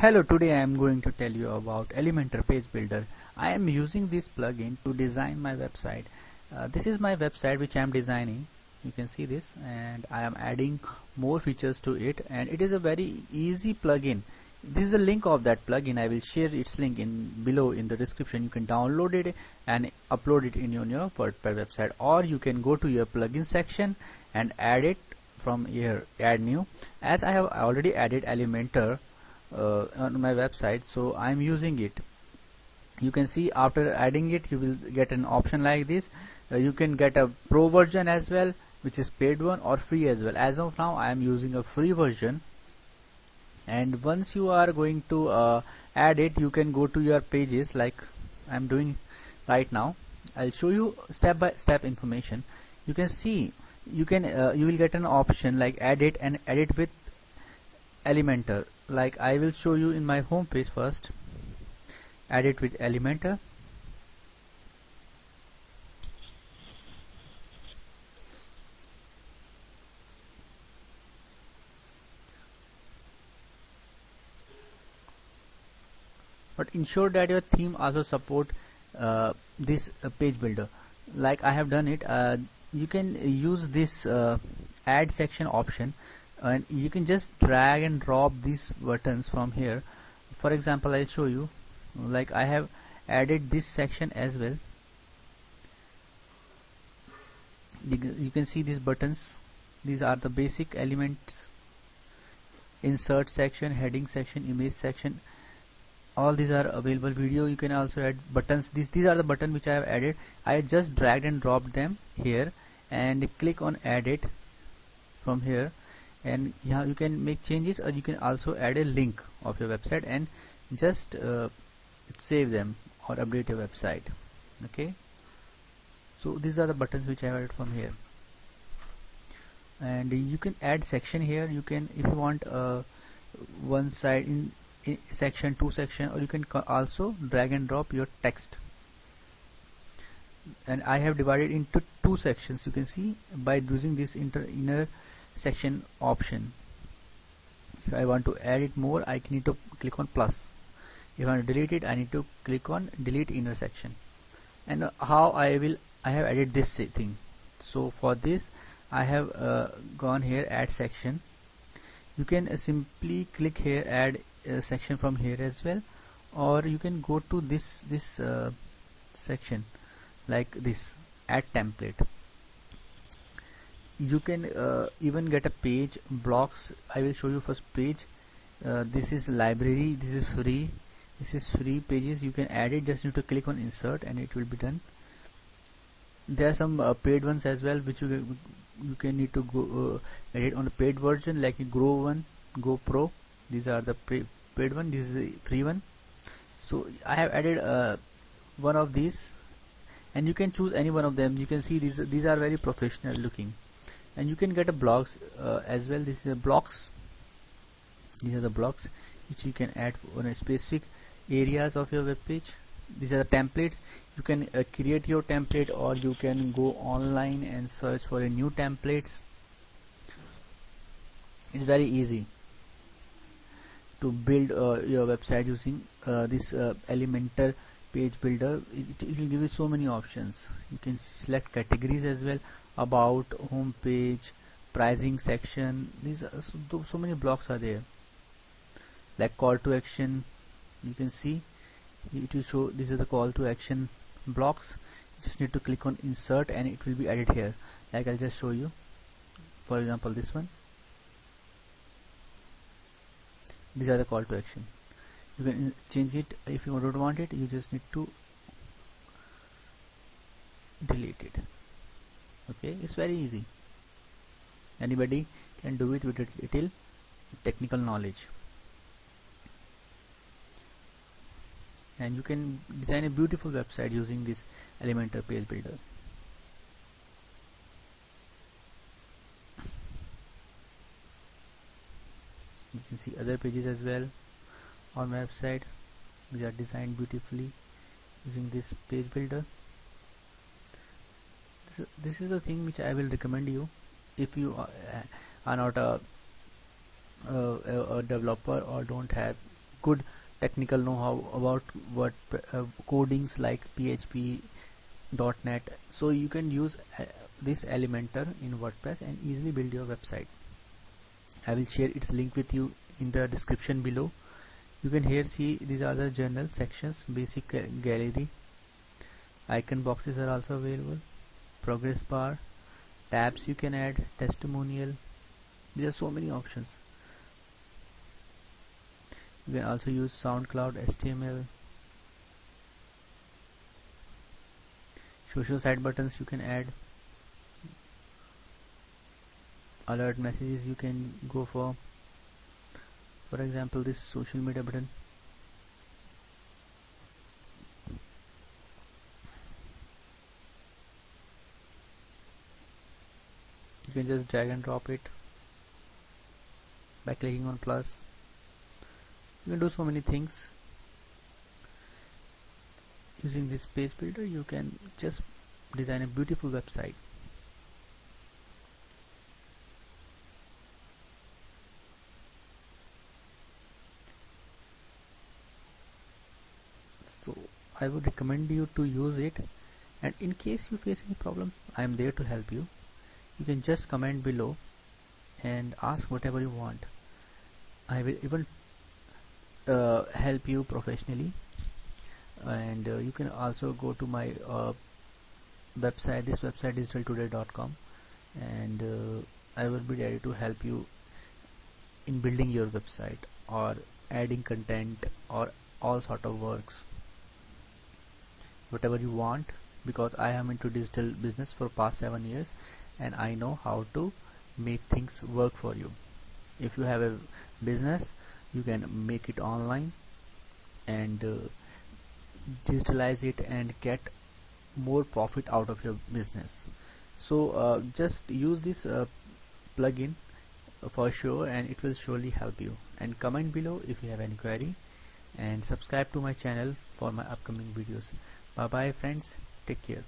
Hello, today I am going to tell you about Elementor Page Builder. I am using this plugin to design my website. This is my website which I am designing. You can see this, and I am adding more features to it, and it is a very easy plugin. This is a link of that plugin. I will share its link in below in the description. You can download it and upload it in your WordPress website, or you can go to your plugin section and add it from here, add new. As I have already added Elementor on my website, so I'm using it. You can see after adding it you will get an option like this. You can get a pro version as well, which is paid one, or free as well. As of now I am using a free version, and once you are going to add it, you can go to your pages like I'm doing right now. I'll show you step by step information. You can see you will get an option like edit and edit with Elementor. Like I will show you in my home page first. Edit with Elementor. But ensure that your theme also support this page builder. Like I have done it. You can use this add section option, and you can just drag and drop these buttons from here. For example, I'll show you. Like I have added this section as well. You can see these buttons. These are the basic elements: insert section, heading section, image section. All these are available. Video, you can also add buttons. These are the buttons which I have added. I just dragged and dropped them here and click on edit from here, and yeah, you can make changes, or you can also add a link of your website and just save them or update your website. Okay, so these are the buttons which I have added from here, and you can add section here. You can, if you want one side in section, two section, or you can also drag and drop your text. And I have divided into two sections. You can see by using this inner section option. If I want to add it more, I need to click on plus. If I want to delete it, I need to click on delete inner section. And how I have added this thing. So for this I have gone here, add section. You can simply click here, add section from here as well, or you can go to this section like this, add template. You can even get a page blocks. I will show you first page. This is library, this is free, this is free pages. You can add it, just need to click on insert and it will be done. There are some paid ones as well, which you can need to go edit on the paid version, like Grow one, Go Pro. These are the paid one, this is the free one. So I have added one of these, and you can choose any one of them. You can see these are very professional looking, and you can get a blocks as well. This is a blocks. These are the blocks which you can add on a specific areas of your web page. These are the templates. You can create your template, or you can go online and search for a new templates. It's very easy to build your website using this Elementor page builder. It will give you so many options. You can select categories as well: about, home page, pricing section. These are so many blocks are there, like call to action. You can see it will show these are the call to action blocks. You just need to click on insert and it will be added here. Like I'll just show you, for example this one. These are the call to action. You can change it. If you don't want it, you just need to delete it. Okay, it's very easy. Anybody can do it with a little technical knowledge, and you can design a beautiful website using this Elementor page builder. You can see other pages as well on my website. These are designed beautifully using this page builder. This is the thing which I will recommend you if you are not a developer or don't have good technical know-how about what codings like PHP, .NET, so you can use this Elementor in WordPress and easily build your website. I will share its link with you in the description below. You can here see these are the general sections, basic gallery, icon boxes are also available, progress bar, tabs you can add, testimonial. There are so many options. You can also use SoundCloud, HTML, social site buttons you can add, alert messages you can go for example this social media button. You can just drag and drop it by clicking on plus. You can do so many things. Using this page builder you can just design a beautiful website. So I would recommend you to use it, and in case you face any problem, I am there to help you. You can just comment below and ask whatever you want. I will even help you professionally, and you can also go to my website. This website is digitaltoday.com, and I will be ready to help you in building your website or adding content or all sort of works, whatever you want, because I am into digital business for past 7 years and I know how to make things work for you. If you have a business, you can make it online and digitalize it and get more profit out of your business. So just use this plugin for sure, and it will surely help you. And comment below if you have any query, and subscribe to my channel for my upcoming videos. Bye bye friends, take care.